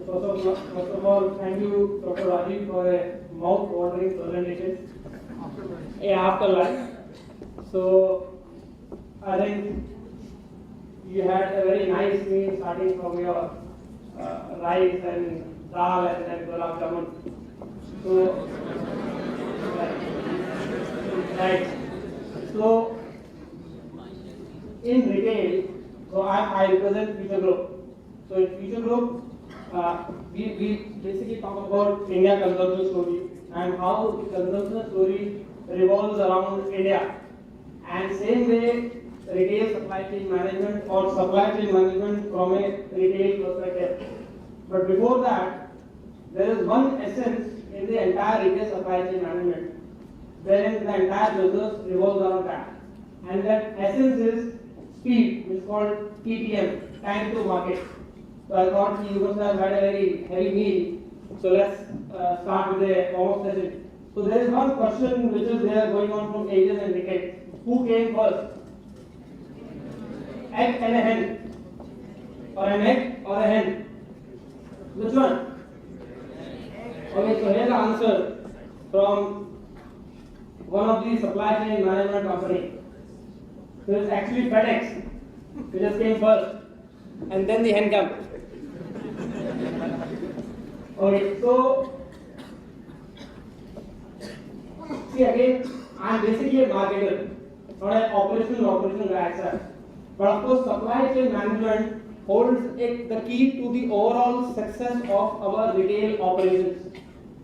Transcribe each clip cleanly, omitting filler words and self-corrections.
First of all, thank you, Dr. Rajiv, for a mouth-watering presentation. After lunch. So, I think you had a very nice meal starting from your rice and dal and then gulab jamun. So, right. So, in retail, so I represent Future Group. So in Future Group, we basically talk about India consumption story and how the consumption story revolves around India. And same way, retail supply chain management or supply chain management from a retail perspective. But before that, there is one essence in the entire retail supply chain management, wherein the entire business revolves around that. And that essence is speed, which is called TTM, time to market. So I thought you must have had a very heavy meal. So let's start with a warm-up session. So there is one question which is there going on from ages and decades. Who came first? Egg and a hen? Or an egg or a hen? Which one? Okay, so here's the answer from one of the supply chain management company. So it's actually FedEx, which just came first, and then the hen came. Okay, so see again, I am basically a marketer, not an operational guy, sir. But of course, supply chain management holds the key to the overall success of our retail operations,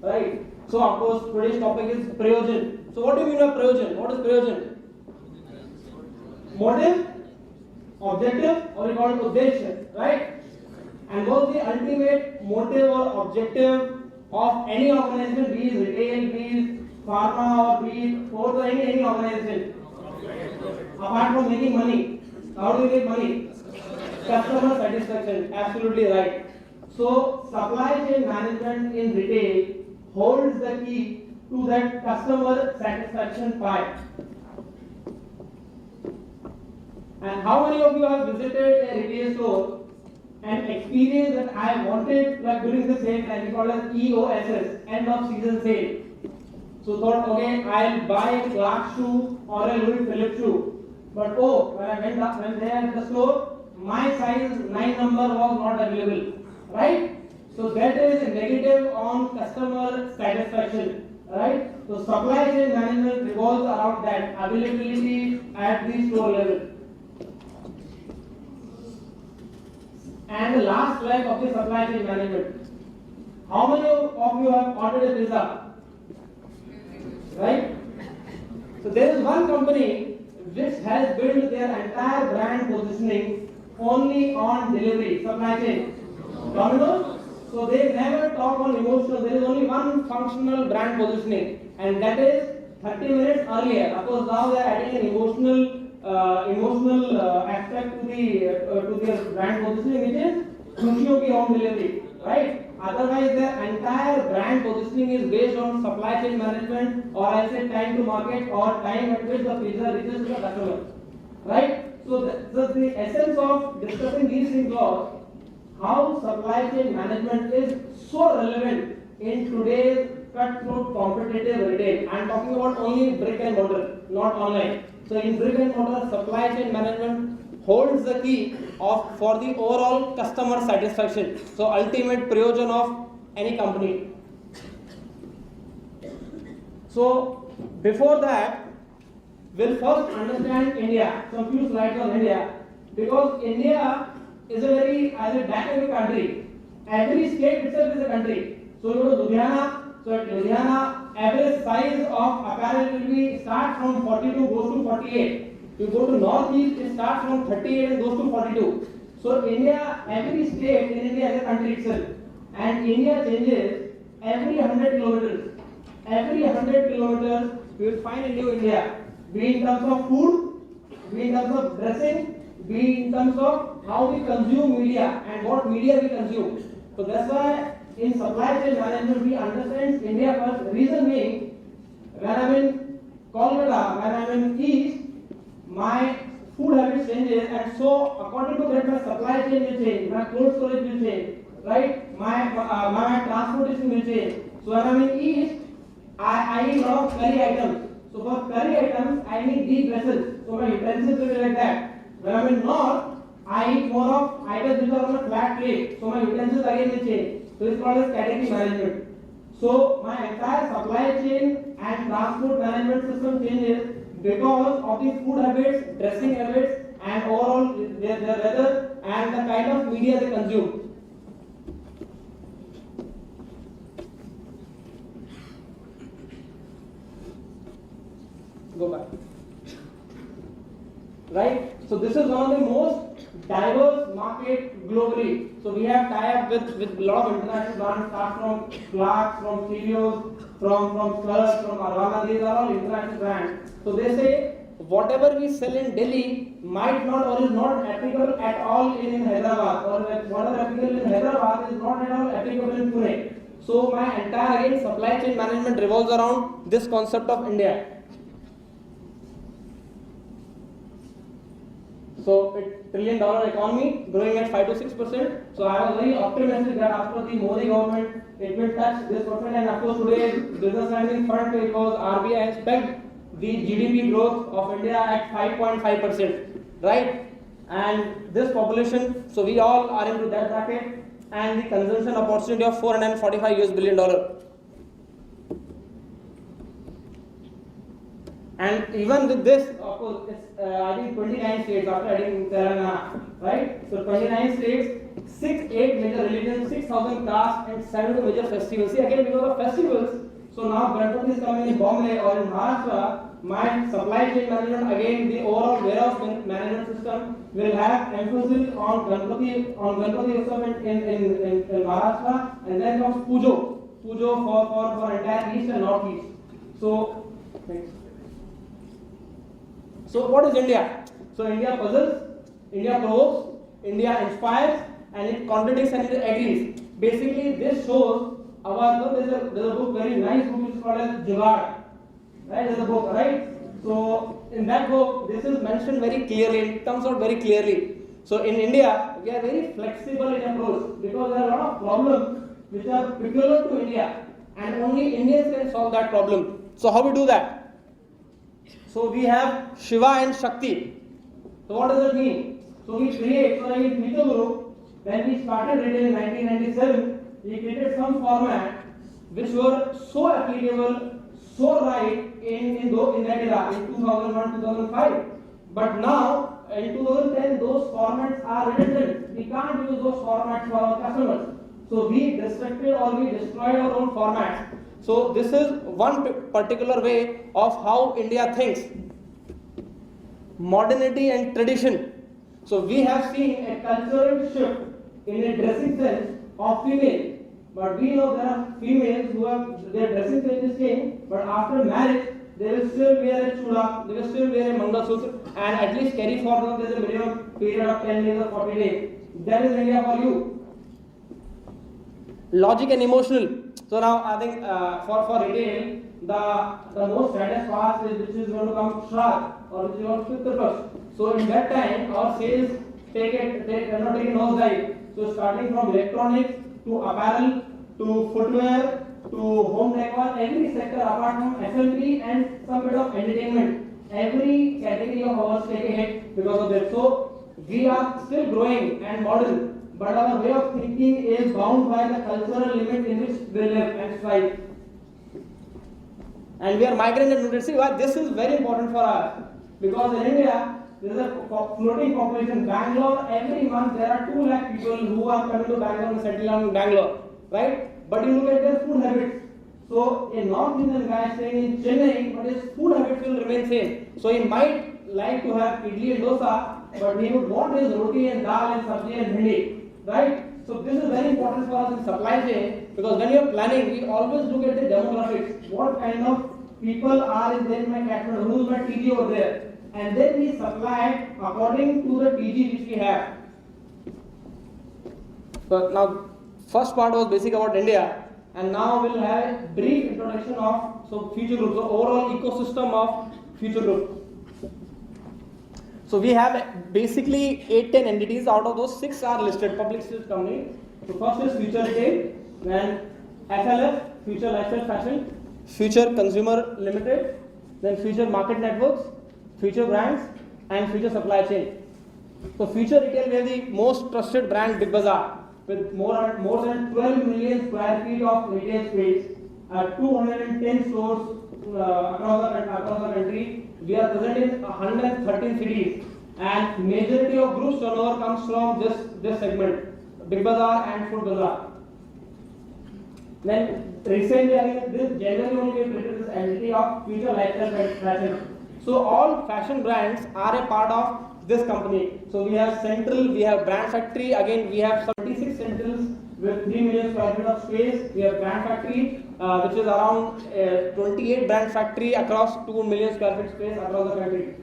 right? So of course, today's topic is Prayojan. So what do you mean by Prayojan? What is Prayojan? Motive, objective, or we call it Uddesha, right? And what's the ultimate motive or objective of any organization, be it retail, be it pharma, or be it food, or any organization? Apart from making money, how do you make money? Customer satisfaction, absolutely right. So, supply chain management in retail holds the key to that customer satisfaction pie. And how many of you have visited a retail store and experienced that I wanted, like during the same time, we call it EOSS, end of season sale. So thought, okay, I'll buy a Clark shoe or a Louis Philippe shoe. But oh, when I went up, when they are at the store, my size 9 number was not available, right? So that is a negative on customer satisfaction, right? So supply chain management revolves around that availability at the store level. And the last leg of the supply chain management. How many of you have ordered a pizza? Right? So there is one company which has built their entire brand positioning only on delivery, supply chain. Domino's? So they never talk on emotional. There is only one functional brand positioning, and that is 30 minutes earlier. Of course, now they are adding an emotional aspect to the brand positioning, which is खुशियों की home delivery, right? Otherwise, their entire brand positioning is based on supply chain management, or I say time to market, or time at which the pizza reaches to the customer, right? So the essence of discussing these things was how supply chain management is so relevant in today's cutthroat competitive retail. I am talking about only brick and mortar, not online. So in brick and mortar, supply chain management holds the key for the overall customer satisfaction. So ultimate prayojan of any company. So before that, we'll first understand India. Some few slides on India, because India is a very dynamic country. Every state itself is a country. So you go to Ludhiana. So at Ludhiana, average size of apparel will be start from 42 goes to 48. You go to northeast, it starts from 38 and goes to 42. So India, every state in India is a country itself, and India changes every 100 kilometers. Every 100 kilometers, you will find a new India. Be in terms of food, be in terms of dressing, be in terms of how we consume media and what media we consume. So that's why in supply chain management we understand India first. Reason being, when I'm in Kolkata, when I'm in East, my food habits changes, and so according to that my supply chain will change, my cold storage will change, right? My transportation will change. So when I'm in east, I need a lot of curry items. So for curry items, I need deep vessels. So my utensils will be like that. When I'm in north, I need more of items which are on a flat plate. So my utensils again will change. So it's called as category management. So my entire supply chain and transport management system changes because of the food habits, dressing habits, and overall their weather and the kind of media they consume. Go back. Right? So this is one of the most diverse market globally. So we have tie-up with a lot of international brands, start from Clarks, from Helios, from Slurp, from Arvana. These are all international brands. So they say whatever we sell in Delhi might not or is not applicable at all in Hyderabad, or whatever applicable in Hyderabad is not at all applicable in Pune. So my entire again supply chain management revolves around this concept of India. So it's $1 trillion economy growing at 5 to 6%. So I was very optimistic that after the Modi government it will touch this percent, and of course today business lending fund because RBI has pegged the GDP growth of India at 5.5%, right? And this population, so we all are into that bracket, and the consumption opportunity of $445 billion. And even with this, of course, it's I think 29 states after adding Telangana, right? So 29 states, 8 major religions, 6,000 castes, and 7 major festivals. See again because of festivals. So now Ganpati is coming in Bombay or in Maharashtra. My supply chain management, again the overall warehouse management system will have emphasis on Ganpati Utsav in Maharashtra, and then comes Pujo for entire east and northeast. So next. So what is India? So India puzzles, India provokes, India inspires, and it contradicts and it agrees. Basically, this shows there's a book, very nice book, which is called as Jugaad. Right? There's a book, right? So in that book, this is mentioned very clearly. It comes out very clearly. So in India, we are very flexible in approach because there are a lot of problems which are peculiar to India, and only Indians can solve that problem. So how we do that? So we have Shiva and Shakti. So what does it mean? So we create, so in Mito Group, when we started retail in 1997, we created some formats which were so applicable, so right in that era, in 2001, 2005. But now, in 2010, those formats are redundant. We can't use those formats for our customers. So we restricted or we destroyed our own formats. So this is one particular way of how India thinks. Modernity and tradition. So we have seen a cultural shift in a dressing sense of female. But we know there are females who have their dressing sense is changed, but after marriage they will still wear a chuda, they will still wear a mangalsutra, and at least carry forward there's a minimum period of 10 days or 40 days. That is India for you. Logic and emotional. So now I think for retail, the most saddest part is which is going to come Shraddh or which is going to Pitru Paksha. So in that time, our sales take a nosedive. So starting from electronics to apparel to footwear to home decor, every sector apart from F&B and some bit of entertainment, every category of ours take a hit because of that. So we are still growing and modern, but our way of thinking is bound by the cultural limit in which we live and strive. And we are migrant and nutrient. See why this is very important for us, because in India there is a floating population. Bangalore, every month there are 2 lakh people who are coming to Bangalore and settle down in Bangalore, right? But you look at their food habits. So a North Indian guy staying in Chennai, but his food habits will remain same. So he might like to have idli and dosa, but he would want his roti and dal and sabji and bhindi, right? So this is very important for us in supply chain, because when you are planning, we always look at the demographics. What kind of people are there in my catchment? Who is my TG over there? And then we supply according to the TG which we have. So now, first part was basic about India, and now we'll have a brief introduction of Future Group. So overall ecosystem of Future Group. So So we have basically 8-10 entities. Out of those, 6 are listed, public listed companies. So first is Future Retail, then FLF, Future Lifestyle Fashion, Future Consumer Limited, then Future Market Networks, Future Brands, and Future Supply Chain. So Future Retail, we have the most trusted brand, Big Bazaar, with more than 12 million square feet of retail space, 210 stores across the country. We are present in 113 cities, and majority of group turnover comes from this segment, Big Bazaar and Food Bazaar. Then recently, I think this January only we created this entity of Future Lifestyle Fashion. So all fashion brands are a part of this company. So we have Central, we have Brand Factory. Again, we have 76 centrals with 3 million square feet of space. We have Brand Factory, which is around 28 Brand Factory across 2 million square feet space across the country.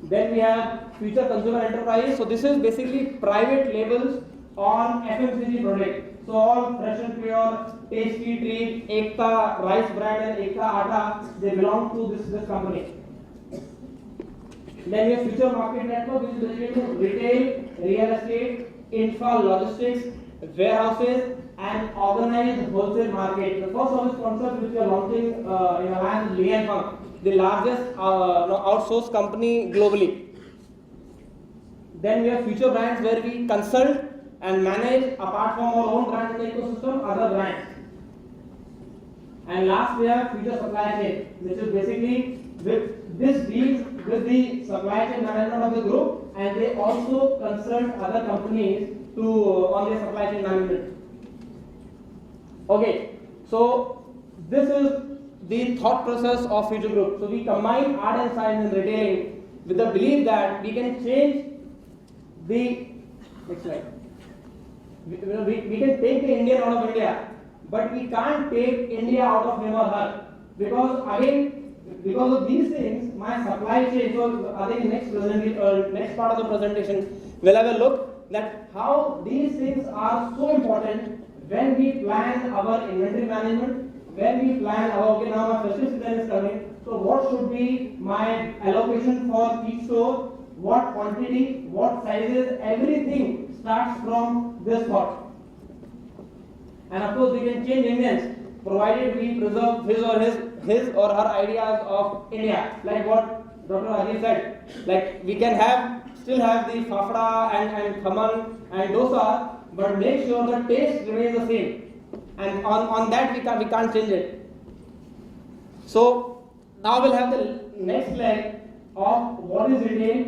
Then we have Future Consumer Enterprise. So this is basically private labels on FMCG products. So all Fresh and Pure, Tasty Treat, Ekta Rice brand and Ekta Atta, they belong to this company. Then we have Future Market Network, which is basically retail, real estate, infra, logistics, warehouses, and organized wholesale market. The first of this concept which we are launching in alliance with Li & Fung, the largest outsourced company globally. Then we have Future Brands, where we consult and manage, apart from our own brand ecosystem, other brands. And last we have Future Supply Chain, which is basically this deals with the supply chain management of the group, and they also consult other companies on their supply chain management. Okay, so this is the thought process of Future Group. So we combine art and science in retailing with the belief that we can change the next slide. We can take the Indian out of India, but we can't take India out of him or her, because again, because of these things, my supply chain. So I think next part of the presentation we'll have a look that how these things are so important when we plan our inventory management, when we plan our, okay, now my festive season is coming, so what should be my allocation for each store, what quantity, what sizes, everything starts from this thought. And of course we can change Indians provided we preserve his or her ideas of India, like what Dr. Rajiv said. Like we can still have the fafda and khaman and dosa, but make sure the taste remains the same. And on that we can't change it. So now we'll have the next leg of what is retail,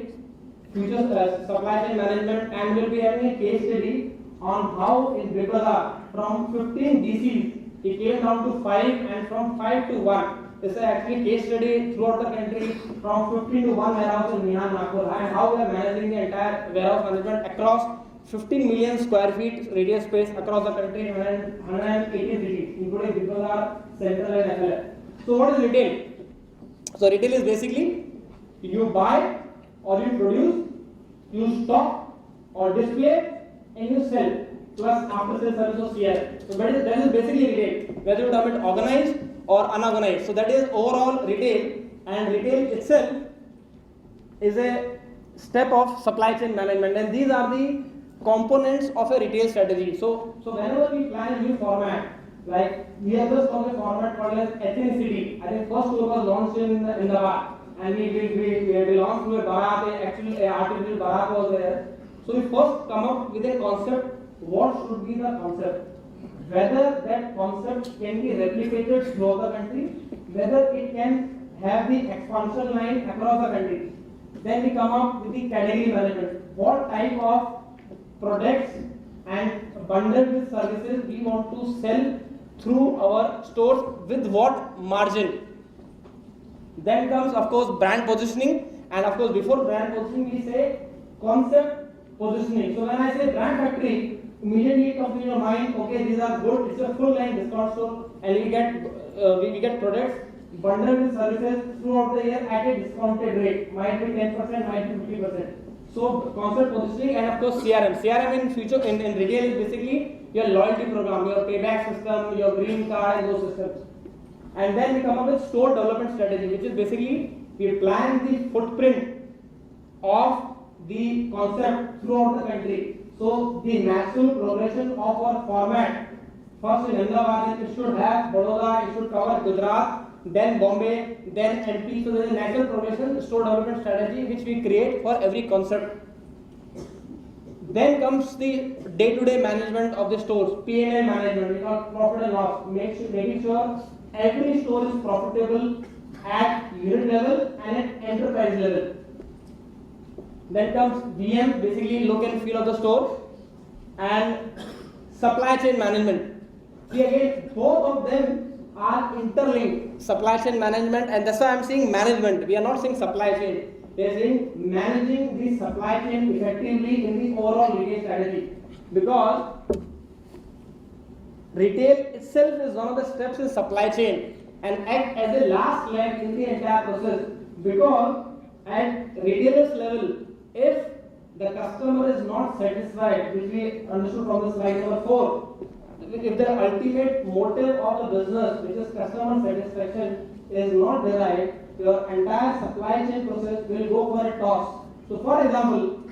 future supply chain management, and we'll be having a case study on how in Big Bazaar from 15 DCs it came down to 5, and from 5 to 1. This is actually case study throughout the country from 15 to 1 warehouse in Mihan, Nagpur, and how we are managing the entire warehouse management across 15 million square feet retail space across the country in 180 cities, including Big Bazaar, Central and FLF. So what is retail? So retail is basically you buy or you produce, you stock or display, and you sell, plus after sales service or CR. So that is basically retail, whether you term it organized or unorganized. So that is overall retail, and retail itself is a step of supply chain management, and these are the components of a retail strategy. So whenever we plan a new format, like we have just found a format called as ethnicity. I think first store was launched in Ahmedabad, and we launched through a Bharat, actually an artificial Bharat was there. So we first come up with a concept. What should be the concept? Whether that concept can be replicated throughout the country, whether it can have the expansion line across the country. Then we come up with the category management. What type of products and bundled with services we want to sell through our stores with what margin. Then comes of course brand positioning, and of course before brand positioning we say concept positioning. So when I say Brand Factory, immediately it comes to your mind, okay, these are good, it's a full line discount store, and we get products bundled with services throughout the year at a discounted rate, might be 10%, might be 50%. So concept positioning, and of course CRM in retail is basically your loyalty program, your payback system, your green card, and those systems. And then we come up with store development strategy, which is basically we plan the footprint of the concept throughout the country. So the natural progression of our format, first in Ahmedabad it should have Baroda, it should cover Gujarat, then Bombay, then MP. So there is a natural progression store development strategy which we create for every concept. Then comes the day-to-day management of the stores, P&L management, we call profit and loss, making sure every store is profitable at unit level and at enterprise level. Then comes VM, basically look and feel of the store, and supply chain management. See again, both of them are interlinked, supply chain management, and that's why I'm saying management. We are not saying supply chain. We are saying managing the supply chain effectively in the overall retail strategy. Because retail itself is one of the steps in supply chain and act as a last leg in the entire process. Because at retailer's level, if the customer is not satisfied, which we understood from the slide number 4, if the ultimate motive of the business, which is customer satisfaction, is not derived, your entire supply chain process will go for a toss. So for example,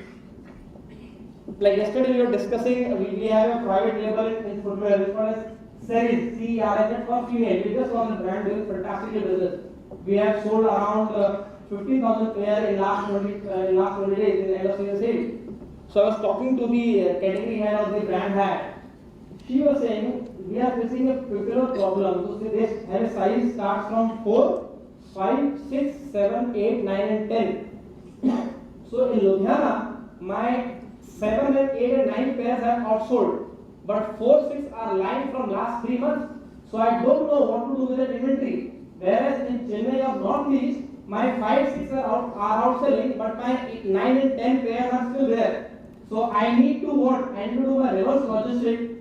like yesterday we were discussing, we have a private label in footwear which was Ceres, CERS, for female. We just saw the brand doing fantastically business. We have sold around 50,000 pair in last 20 days in end of season sale. So I was talking to the category head of the brand head. She was saying we are facing a particular problem. So they have a size starts from 4, 5, 6, 7, 8, 9 and 10. So in Ludhiana, my 7 and 8 and 9 pairs have outsold. But 4, 6 are lying from last 3 months. So I don't know what to do with that inventory. Whereas in Chennai or Northeast, my 5, 6 are outselling, but my 9 and 10 pairs are still there. So I need to what? I need to do my reverse logistics,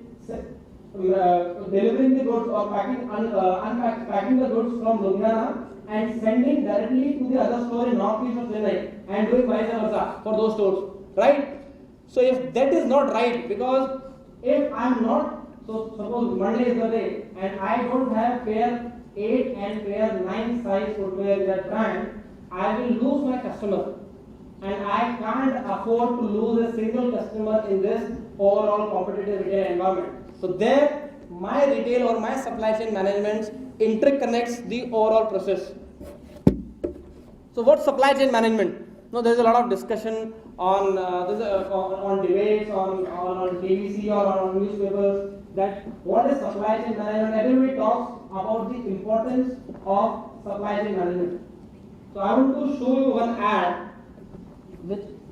delivering the goods or packing the goods from Ludhiana and sending directly to the other store in Northeast of Chennai and doing vice versa for those stores, right? So if that is not right, because if I'm not, so suppose Monday is the day and I don't have pair 8 and pair 9 size footwear in that brand, I will lose my customer. And I can't afford to lose a single customer in this overall competitive retail environment. So there, my retail or my supply chain management interconnects the overall process. So what's supply chain management? No, there's a lot of discussion on on debates, on TVC or on newspapers that what is supply chain management. Everybody talks about the importance of supply chain management. So I want to show you one ad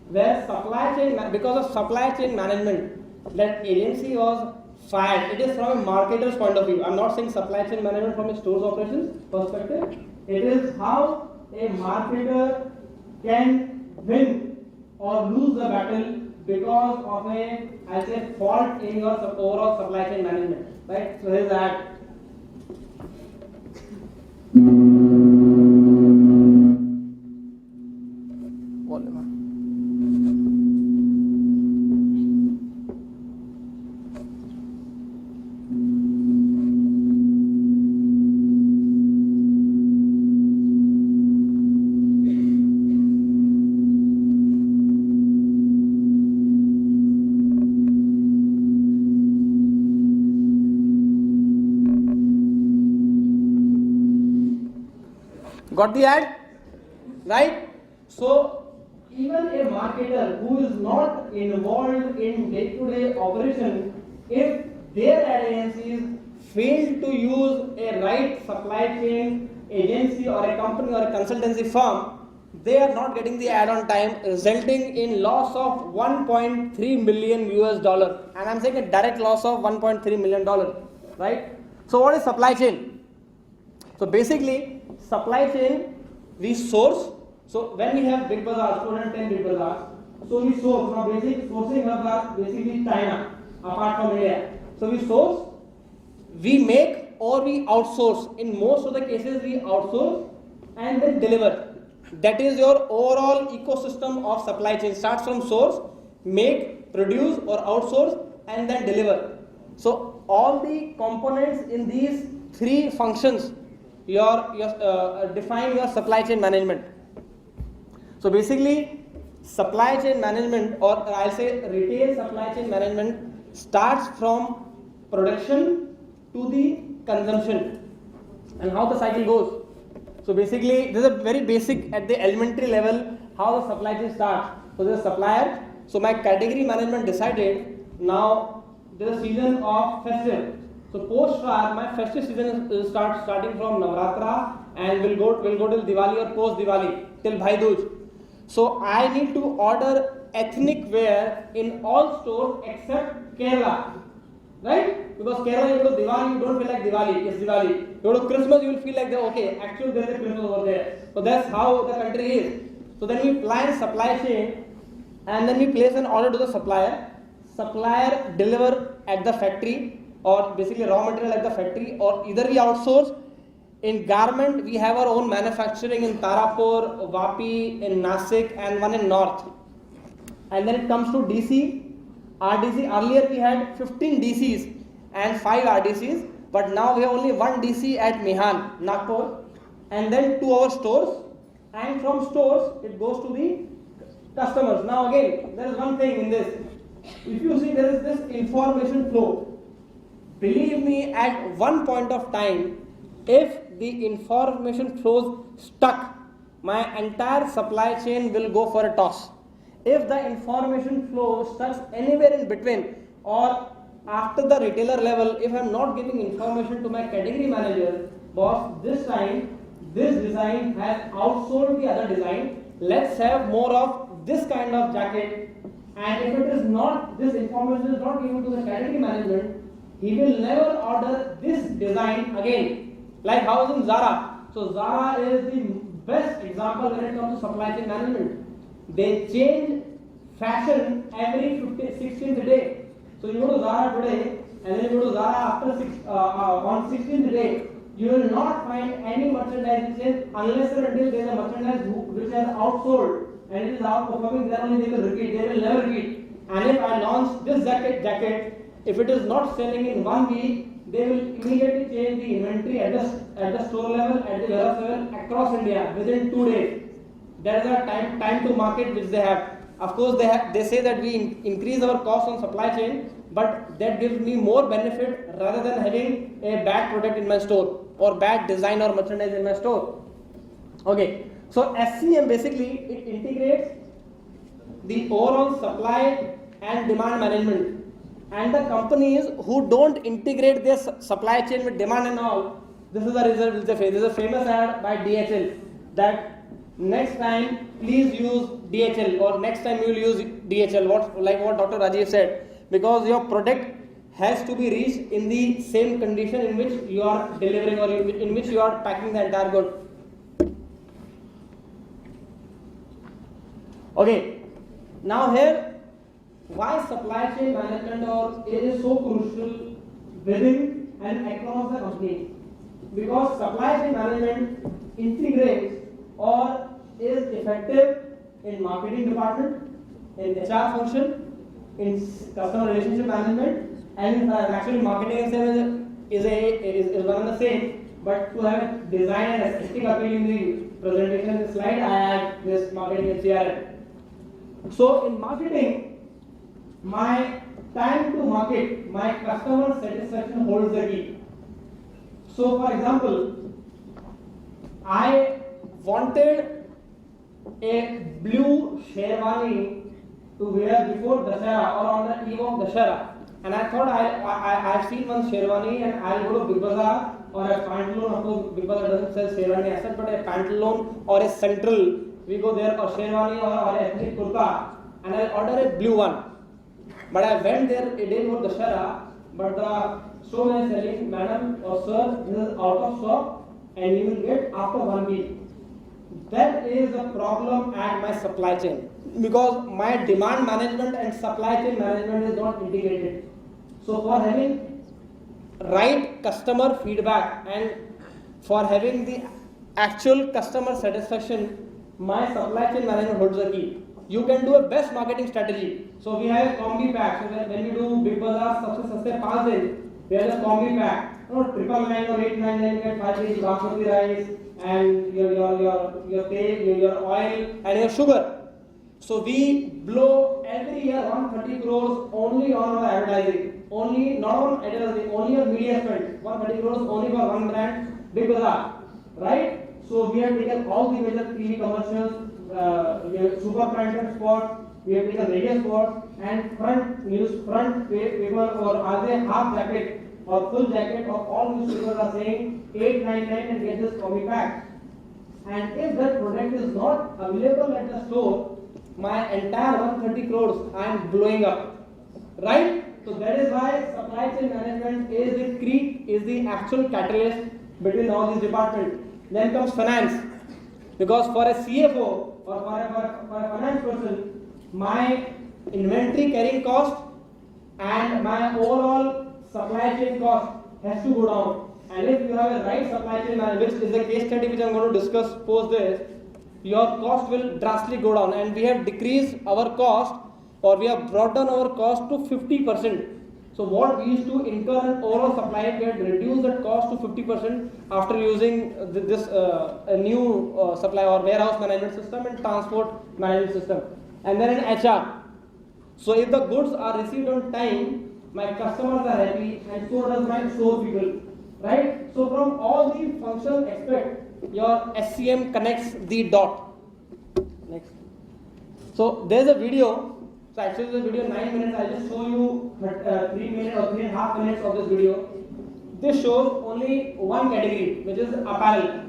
where supply chain, because of supply chain management, that agency was fired. It is from a marketer's point of view. I'm not saying supply chain management from a store's operations perspective. It is how a marketer can win or lose the battle because of a, I'll say, fault in your overall supply chain management. Right? So here's that. Got the ad? Right? So, even a marketer who is not involved in day-to-day operation, if their ad agencies fail to use a right supply chain agency or a company or a consultancy firm, they are not getting the ad on time, resulting in loss of $1.3 million US. And I'm saying a direct loss of $1.3 million. Right? So, what is supply chain? So, basically, supply chain, we source. So when we have big bazaars, 210 big bazaars, so we source. Now basic sourcing hubs are basically China, apart from India. So we source, we make or we outsource. In most of the cases we outsource and then deliver. That is your overall ecosystem of supply chain. Starts from source, make, produce or outsource and then deliver. So all the components in these three functions define your supply chain management. So basically, supply chain management, or I'll say retail supply chain management, starts from production to the consumption, and how the cycle goes. So basically, this is a very basic at the elementary level how the supply chain starts. So there's a supplier. So my category management decided now there's a season of festive. So post far my festive season is starting from Navratra and will go till Diwali or post Diwali till Bhai Dooj. So I need to order ethnic wear in all stores except Kerala. Right? Because Kerala, you go to Diwali, you don't feel like Diwali, it's Diwali. You go to Christmas, you will feel like, okay, actually there is a Christmas over there. So that's how the country is. So then we plan supply chain and then we place an order to the supplier. Supplier deliver at the factory, or basically raw material at the factory, or either we outsource. In garment, we have our own manufacturing in Tarapur, Vapi, in Nasik, and one in North. And then it comes to DC. RDC, earlier we had 15 DCs and 5 RDCs, but now we have only one DC at Mihan, Nagpur, and then 2 our stores, and from stores it goes to the customers. Now again, there is one thing in this. If you see, there is this information flow. Believe me, at one point of time, if the information flows stuck, my entire supply chain will go for a toss. If the information flow starts anywhere in between, or after the retailer level, if I am not giving information to my category manager, boss, this time this design has outsold the other design, let's have more of this kind of jacket, and if it is not, this information is not given to the category management, he will never order this design again. Like how is in Zara. So Zara is the best example when it comes to supply chain management. They change fashion every 16th day. So you go to Zara today and then you go to Zara after on 16th day. You will not find any merchandise change unless and until there is a merchandise which has outsold and it is outperforming. Then only they will repeat. They will never repeat. And if I launch this jacket, if it is not selling in 1 week, they will immediately change the inventory at the store level, at the warehouse level across India within 2 days. That is a time to market which they have. Of course, they say that we increase our cost on supply chain, but that gives me more benefit rather than having a bad product in my store or bad design or merchandise in my store. Okay, so SCM basically it integrates the overall supply and demand management. And the companies who don't integrate their supply chain with demand and all, this is the result which they face. This is a famous ad by DHL that next time please use DHL, or next time you will use DHL, what Dr. Rajiv said, because your product has to be reached in the same condition in which you are delivering or in which you are packing the entire good. Okay, now here, why supply chain management or it is so crucial within and across the company? Because supply chain management integrates or is effective in marketing department, in HR function, in customer relationship management, and actually marketing and sales is one and the same. But to have design and aesthetic appeal in the presentation in the slide, I add this marketing and CRM. So in marketing, my time to market, my customer satisfaction holds the key. So for example, I wanted a blue sherwani to wear before Dashera or on the eve of Dashera, and I thought I've seen one sherwani and I'll go to Big Bazaar or a pantaloon. Of course, Big Bazaar doesn't sell sherwani as such, but a pantaloon or a central, we go there for sherwani or ethnic kurta, and I'll order a blue one. But I went there a day before Dashera, but the store is selling, madam or sir, this is out of stock and you will get after 1 week. That is a problem at my supply chain because my demand management and supply chain management is not integrated. So for having right customer feedback and for having the actual customer satisfaction, my supply chain management holds the key. You can do a best marketing strategy. So we have a combi pack. So when we do Big Bazaar, सबसे सस्ते 5 दिन, we have a combi pack. You know, 999 or 899 you get 5 kg basmati rice and your tail, your oil and your sugar. So we blow every year 130 crores only on our advertising, only not on advertising, only on media spend. 130 crores only for one brand, Big Bazaar, right? So we have taken all the major TV commercials, we have super prime spots, we have taken radio spots, and front news, front paper, or are they half jacket or full jacket of all newspapers are saying 899 and get this copy pack. And if that product is not available at the store, my entire 130 crores I am blowing up, right? So that is why supply chain management is the actual catalyst between all these departments. Then comes finance, because for a CFO or for a finance person, my inventory carrying cost and my overall supply chain cost has to go down. And if you have a right supply chain management, which is the case study which I am going to discuss post this, your cost will drastically go down. And we have decreased our cost, or we have brought down our cost to 50%. So what we used to incur in overall supply, we had reduced that cost to 50% after using this new supply or warehouse management system and transport management system. And then in HR, so if the goods are received on time, my customers are happy, and so does my store people, right? So from all the functional aspects, your SCM connects the dot. Next. So there's a video. So actually the video 9 minutes. I'll just show you 3 minutes or 3.5 minutes of this video. This shows only one category, which is apparel.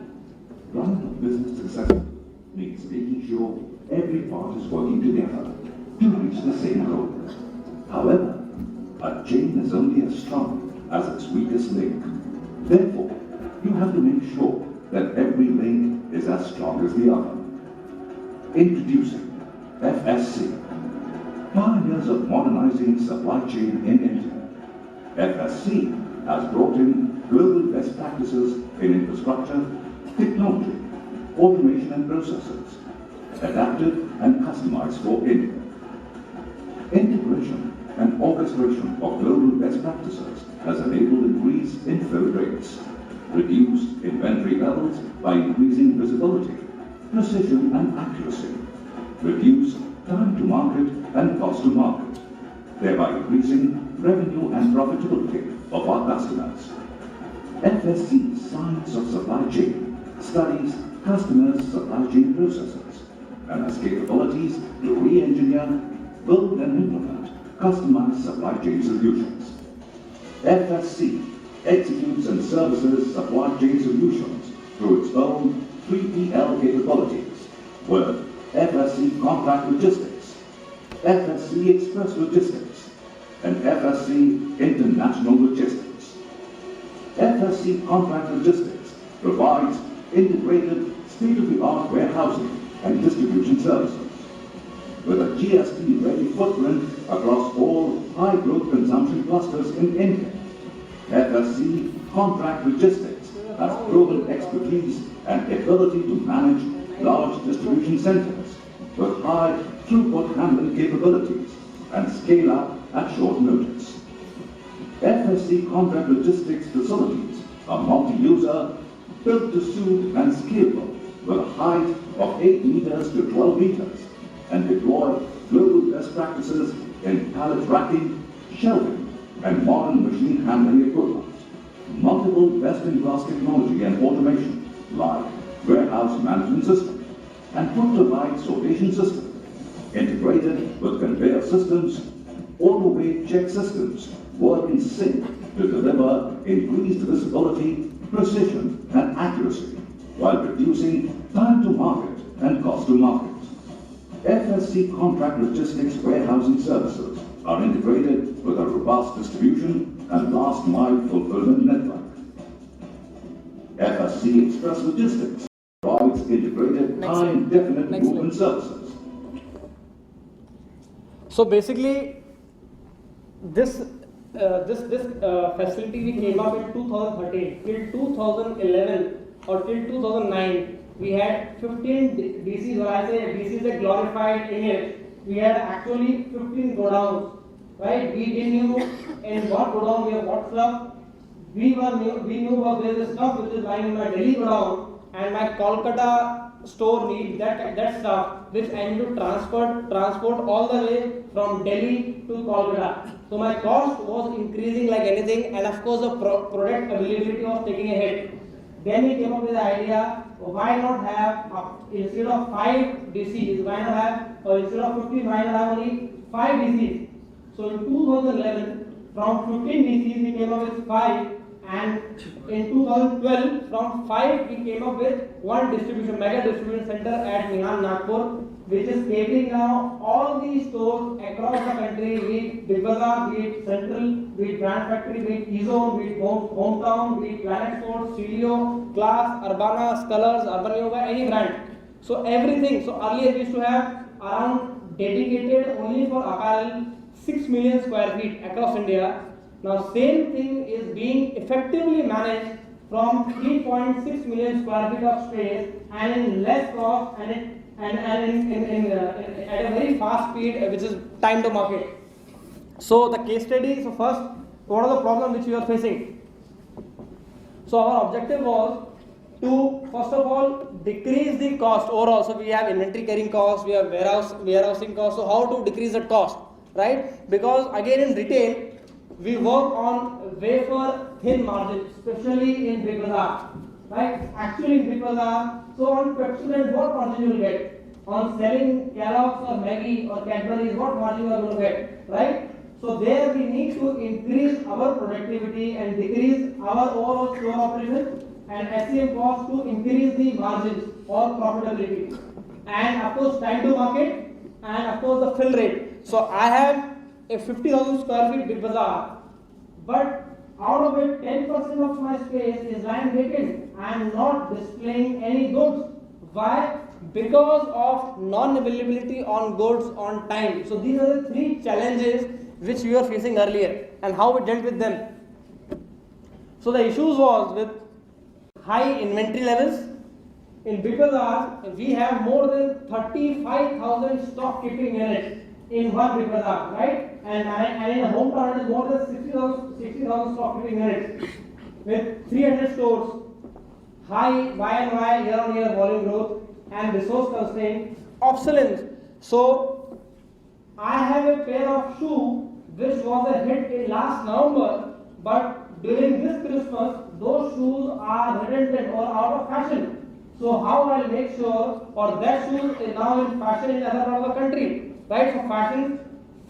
Running a business successfully means making sure every part is working together to reach the same goal. However, a chain is only as strong as its weakest link. Therefore, you have to make sure that every link is as strong as the other. Introducing FSC, pioneers of modernizing supply chain in India. FSC has brought in global best practices in infrastructure, technology, automation and processes, adapted and customized for India. Integration and orchestration of global best practices has enabled increased inflow rates, reduced inventory levels by increasing visibility, precision and accuracy, reduced time to market and cost to market, thereby increasing revenue and profitability of our customers. FSC Science of Supply Chain studies customers' supply chain processes and has capabilities to re-engineer, build and implement customized supply chain solutions. FSC executes and services supply chain solutions through its own 3PL capabilities with FSC Contract Logistics, FSC Express Logistics, and FSC International Logistics. FSC Contract Logistics provides integrated state-of-the-art warehousing and distribution services with a GST-ready footprint across all high-growth consumption clusters in India. FSC Contract Logistics has proven expertise and ability to manage large distribution centers with high throughput handling capabilities and scale up at short notice. FSC Contract Logistics facilities are multi-user, built to suit and scalable with a height of 8 meters to 12 meters and deploy global best practices in pallet racking, shelving, and modern machine handling equipment. Multiple best-in-class technology and automation like warehouse management system and fructolite sortation system, integrated with conveyor systems, auto-weight check systems work in sync to deliver increased visibility, precision, and accuracy while reducing time to market and cost to market. FSC Contract Logistics warehousing services are integrated with a robust distribution and last-mile fulfillment network. FSC Express Logistics provides integrated time-definite movement services. So basically, this facility we came up in 2013. Till 2011 or till 2009, we had 15 DCs. When I say DC is a glorified image, we had actually 15 godowns, right? We didn't know in what godown we have what stuff. We knew about this stuff which is lying in my Delhi godown, and my Kolkata store needs that stuff which I need to transport all the way from Delhi to Kolkata. So my cost was increasing like anything, and of course the product availability was taking a hit. Then we came up with the idea, why not have instead of 5 DCs, why not have, or instead of 50, why not have only 5 DCs? So in 2011, from 15 DCs we came up with 5, and in 2012 from 5 we came up with one mega distribution center at Mihan Nagpur, which is catering now all these stores across the country, be it Big Bazaar, be it Central, be it Brand Factory, be it E-Zone, be it Hometown, be it Planet Sports, Celio, Class, Urbana, Scolars, Urban Yoga, any brand. So everything. So earlier we used to have around dedicated only for apparel 6 million square feet across India. Now same thing is being effectively managed from 3.6 million square feet of space and in less cost and at a very fast speed, which is time to market. So the case study, so first, what are the problems which we are facing? So our objective was to first of all decrease the cost overall. So we have inventory carrying cost, we have warehousing cost. So how to decrease the cost, right? Because again in retail, we work on wafer thin margins, especially in Big Bazaar, right? Actually in Big Bazaar, so on Pepsodent, what margin you will get? On selling Kellogg's or Maggi or Cadbury's, what margin you are going to get, right? So there we need to increase our productivity and decrease our overall store operations and SCM cost to increase the margins or profitability. And of course time to market and of course the fill rate. So I have a 50,000 square feet Big Bazaar, but out of it 10% of my space is lying vacant. I am not displaying any goods. Why? Because of non-availability on goods on time. So these are the 3 challenges which we were facing earlier and how we dealt with them. So the issues was with high inventory levels. In Big Bazaar, we have more than 35,000 stock keeping units in one Big Bazaar, right? And in a Hometown it is more than 60,000 stock keeping units with 300 stores, high Y year-on-year volume growth and resource constraint, obsolescence. So I have a pair of shoes which was a hit in last November, but during this Christmas those shoes are redundant or out of fashion. So how I'll make sure, or that shoes is now in fashion in other part of the country, right? So fashion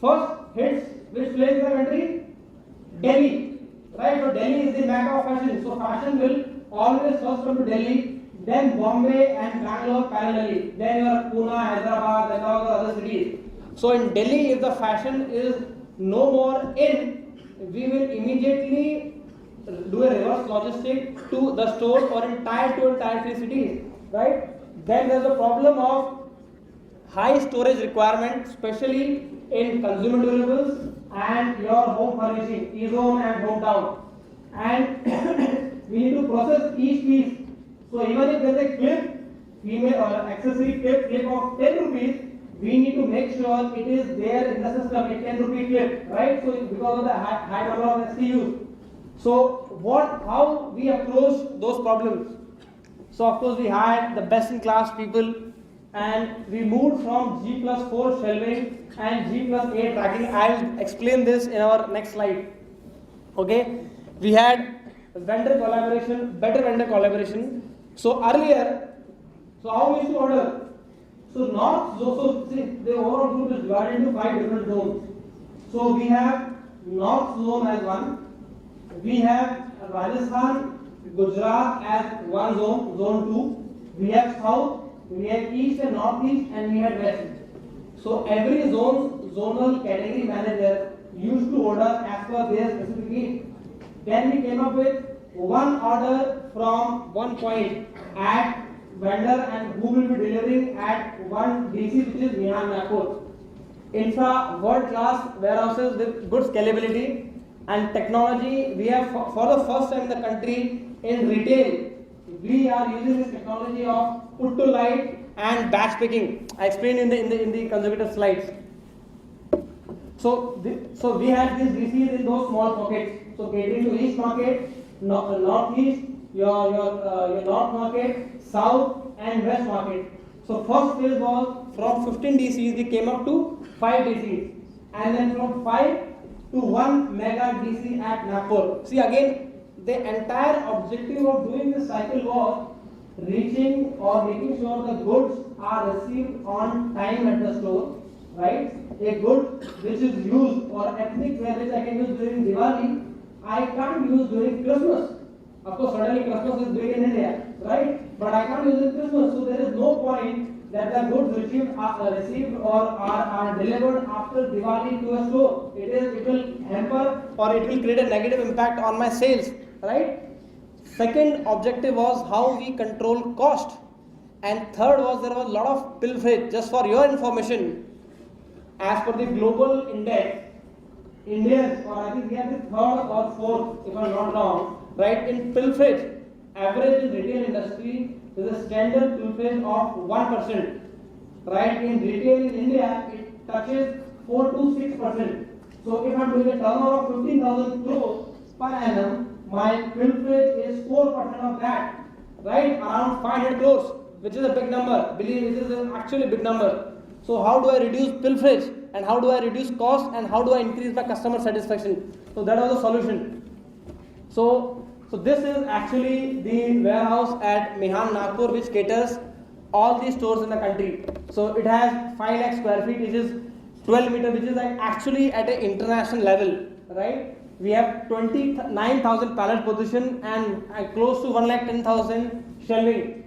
first hits which place in the country? Delhi, right? So Delhi is the mecca of fashion. So fashion will always first come to Delhi, then Bombay and Bangalore parallelly, then your Pune, Hyderabad and all the other cities. So in Delhi, if the fashion is no more in, we will immediately do a reverse logistic to the stores or in tier 2 and tier 3 cities, right? Then there is a problem of high storage requirement, especially in consumer durables and your home furnishing, E-Zone and Hometown. And we need to process each piece. So even if there is a clip, female or accessory clip of 10 rupees, we need to make sure it is there in the system, a 10 rupee clip, right? So because of the high number of SKUs. So how we approach those problems? So of course we hired the best in class people and we moved from G+4 shelving and G+8 tracking. I will explain this in our next slide. Okay, we had vendor collaboration, better vendor collaboration. So earlier, so how we used to order? So North, so see, the overall group is divided into 5 different zones. So we have North zone as one. We have Rajasthan, Gujarat as one zone, zone 2. We have South, we have East and Northeast, and we have West. So every zonal category manager used to order as per their specific need. Then we came up with one order from one point at vendor and who will be delivering at one DC, which is Mihan Nagpur. Infra world class warehouses with good scalability and technology. We have for the first time in the country in retail, we are using this technology of put to light and batch picking. I explained in the consecutive slides. So we had these DCs in those small pockets. So catering to east market, northeast, your north market, south and west market. So first phase was from 15 DCs we came up to 5 DCs, and then from 5 to 1 mega DC at Nagpur. See again, the entire objective of doing this cycle was reaching or making sure the goods are received on time at the store, right? A good which is used or ethnic wear which I can use during Diwali, I can't use during Christmas. Of course, suddenly Christmas is big in India, right? But I can't use it Christmas, so there is no point that the goods received or are delivered after Diwali to a store. It will hamper or it will create a negative impact on my sales, right? Second objective was how we control cost, and third was there was a lot of pilferage. Just for your information, as per the global index, Indians, or I think we are the third or fourth, if I'm not wrong, right, in pilferage. Average in retail industry is a standard pilferage of 1%, right? In retail in India, it touches 4 to 6%. So if I'm doing a turnover of 15,000 crores per annum, my pilferage is 4% of that, right? Around 500 crores, which is a big number. Believe me, this is actually a big number. So how do I reduce pilferage, and how do I reduce cost, and how do I increase my customer satisfaction? So that was the solution. So this is actually the warehouse at Mihan Nagpur, which caters all the stores in the country. So it has 5 lakh square feet, which is 12 meter, which is like actually at an international level, right? We have 29,000 pallet position and close to 1,10,000 shelving.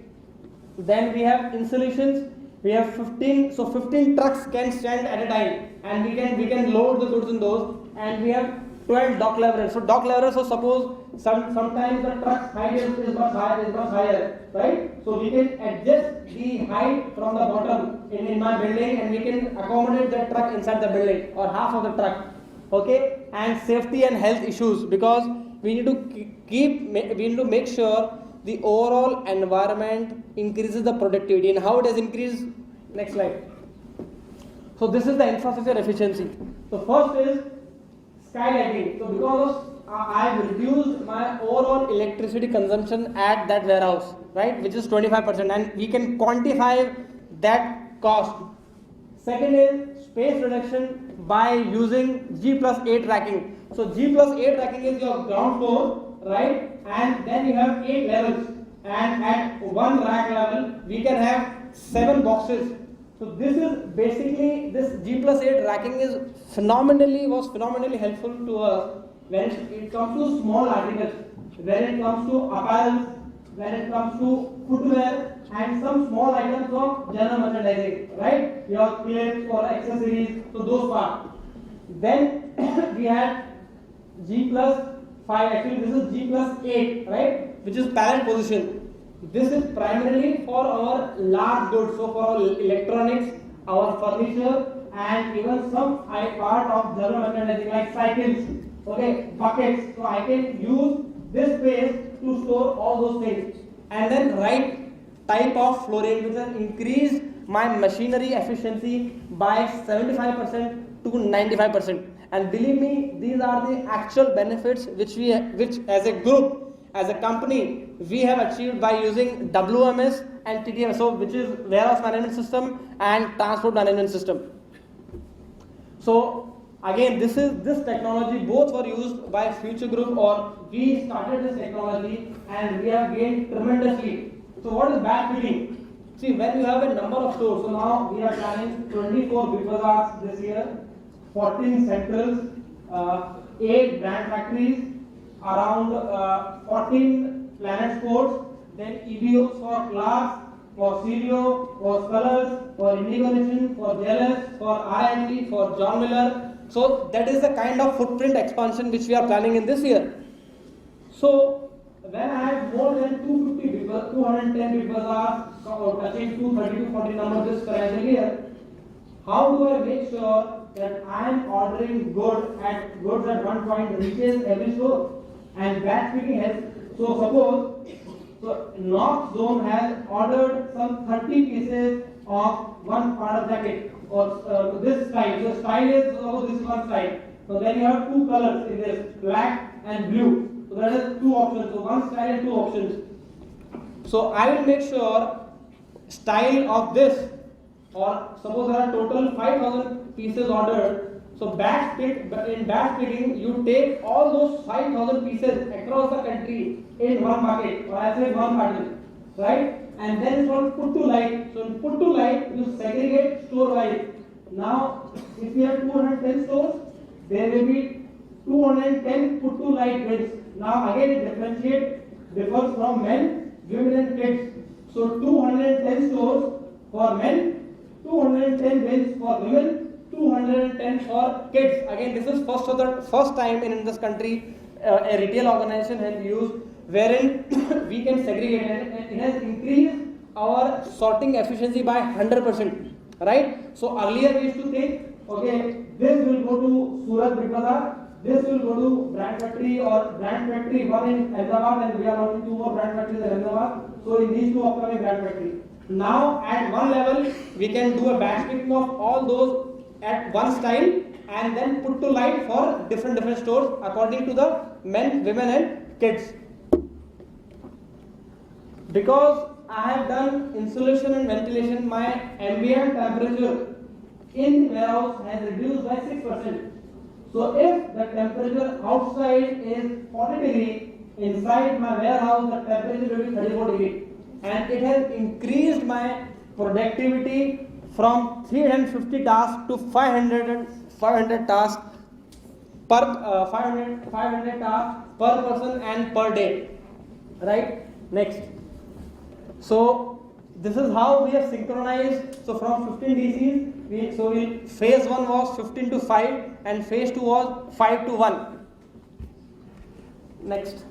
Then we have installations. We have 15, so 15 trucks can stand at a time, and we can load the goods in those. And we have 12 dock levelers. So dock levelers. So suppose sometimes the truck's height is much higher, right? So we can adjust the height from the bottom in my building, and we can accommodate the truck inside the building or half of the truck. Okay, and safety and health issues, because we need to make sure the overall environment increases the productivity. And how it has increased? Next slide. So this is the infrastructure efficiency. So first is skylighting. So because I have reduced my overall electricity consumption at that warehouse, right, which is 25%, and we can quantify that cost. Second is space reduction by using G+8 racking. So G+8 racking is your ground floor, right? And then you have 8 levels, and at one rack level we can have 7 boxes. So this is basically, this G+8 racking was phenomenally helpful to us when it comes to small articles, when it comes to apparel, when it comes to footwear, and some small items of general merchandising, right? Your clips or accessories, so those parts. Then we had G+5, actually this is G+8, right? Which is pallet position. This is primarily for our large goods, so for our electronics, our furniture, and even some part of general merchandising like cycles, okay, buckets. So I can use this space to store all those things. And then right type of flooring, which has increased my machinery efficiency by 75% to 95%. And believe me, these are the actual benefits which as a group, as a company, we have achieved by using WMS and TTMS, so which is warehouse management system and transport management system. So again, this technology both were used by Future Group, or we started this technology and we have gained tremendously. So what is batch feeding? See, when you have a number of stores, so now we are planning 24 Big Bazaars this year, 14 centrals, 8 brand factories, around 14 Planet Sports, then EBOs for Clarks, for Celio, for Colors, for Indigo Nation, for JLS, for RIT, for John Miller. So that is the kind of footprint expansion which we are planning in this year. So when I have more than 210 Big Bazaars touching 230 to 40 numbers this financial year, how do I make sure that I am ordering goods at one point reaches every store? And batch feeding has, so suppose, so Knox Zone has ordered some 30 pieces of one part of jacket, or this style. So style is, suppose this is one style. So then you have two colors in this, black and blue. So that is two options. So one style and two options. So I will make sure style of this, or suppose there are total 5,000 pieces ordered. So batch split, in batch splitting, you take all those 5,000 pieces across the country in one bucket, or I say one bundle, right? And then it's called put to light. So in put to light, you segregate store wise. Now, if we have 210 stores, there will be 210 put to light bins. Now again it differs from men, women and kids. So 210 stores for men, 210 bins for women, 210 for kids. Again, this is first time in this country a retail organization has used wherein we can segregate, and it has increased our sorting efficiency by 100%. Right? So earlier we used to think, okay, this will go to Surat Big Bazaar, this will go to brand factory or brand factory one in Ahmedabad, and we are launching 2 more brand factories in Ahmedabad. So in these 2 upcoming brand factories. Now at one level we can do a batch picking of all those at one style and then put to light for different stores according to the men, women and kids. Because I have done insulation and ventilation, my ambient temperature in warehouse has reduced by 6%. So if the temperature outside is 40 degree, inside my warehouse the temperature will be 34 degree, and it has increased my productivity from 350 tasks to 500 tasks per 500 tasks per person and per day. Right? Next. So this is how we have synchronized. So from 15 DCs, phase 1 was 15 to 5 and phase 2 was 5 to 1. Next.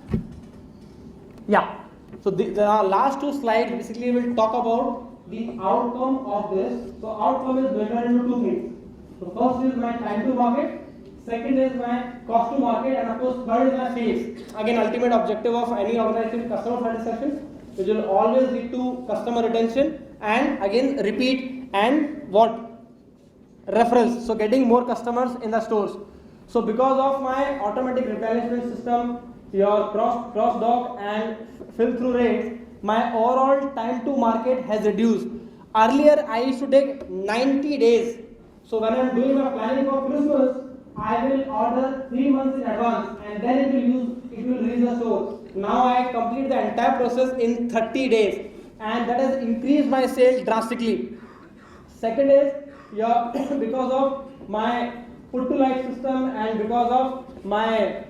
Yeah. So the last 2 slides basically will talk about the outcome of this. So outcome is divided into 2 things. So first is my time to market, second is my cost to market, and of course third is my phase. Again, ultimate objective of any organization, customer satisfaction, which will always lead to customer retention and again repeat and what? Referrals. So getting more customers in the stores. So because of my automatic replenishment system, your cross dock and fill through rates, my overall time to market has reduced. Earlier I used to take 90 days. So when I am doing my planning for Christmas, I will order 3 months in advance and then it will reach the store. Now I complete the entire process in 30 days, and that has increased my sales drastically. Second is because of my put to light system and because of my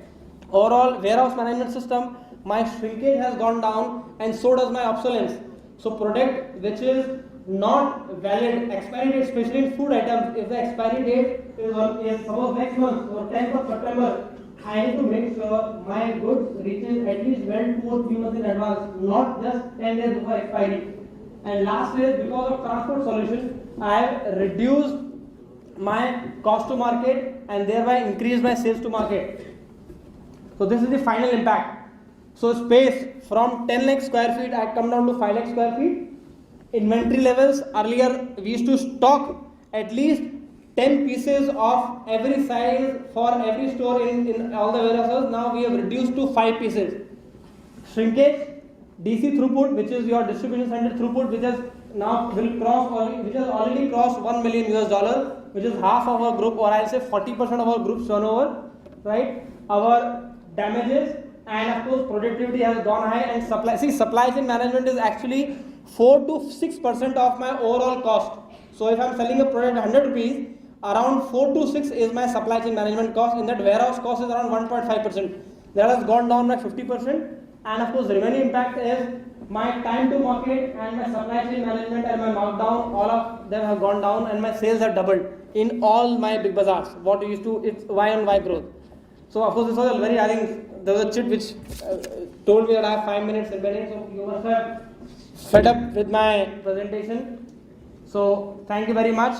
overall warehouse management system, my shrinkage has gone down and so does my obsolescence. So product which is not valid, expiry date, especially in food items, if the expiry date is suppose next month or 10th of September, I need to make sure my goods reaches at least 2 or 3 months in advance, not just 10 days before expiry. And last is because of transport solution, I have reduced my cost to market and thereby increased my sales to market. So this is the final impact. So space from 10 lakh square feet, I come down to 5 lakh square feet. Inventory levels, earlier we used to stock at least 10 pieces of every size for every store in all the warehouses. Now we have reduced to 5 pieces. Shrinkage, DC throughput, which is your distribution center throughput, which has already crossed $1 million US, which is half of our group, or I'll say 40% of our group's turnover, right? Our damages and of course productivity has gone high, and supply chain management is actually 4 to 6% of my overall cost. So if I'm selling a product 100 rupees, around 4 to 6 is my supply chain management cost. In that, warehouse cost is around 1.5%. That has gone down by 50%. And of course, the remaining impact is my time to market and my supply chain management and my markdown. All of them have gone down, and my sales have doubled in all my big bazaars. What used to, it's Y on Y growth. So of course, this was a very, I think there was a chit which told me that I have 5 minutes remaining. So you must have fed up with my presentation. So thank you very much.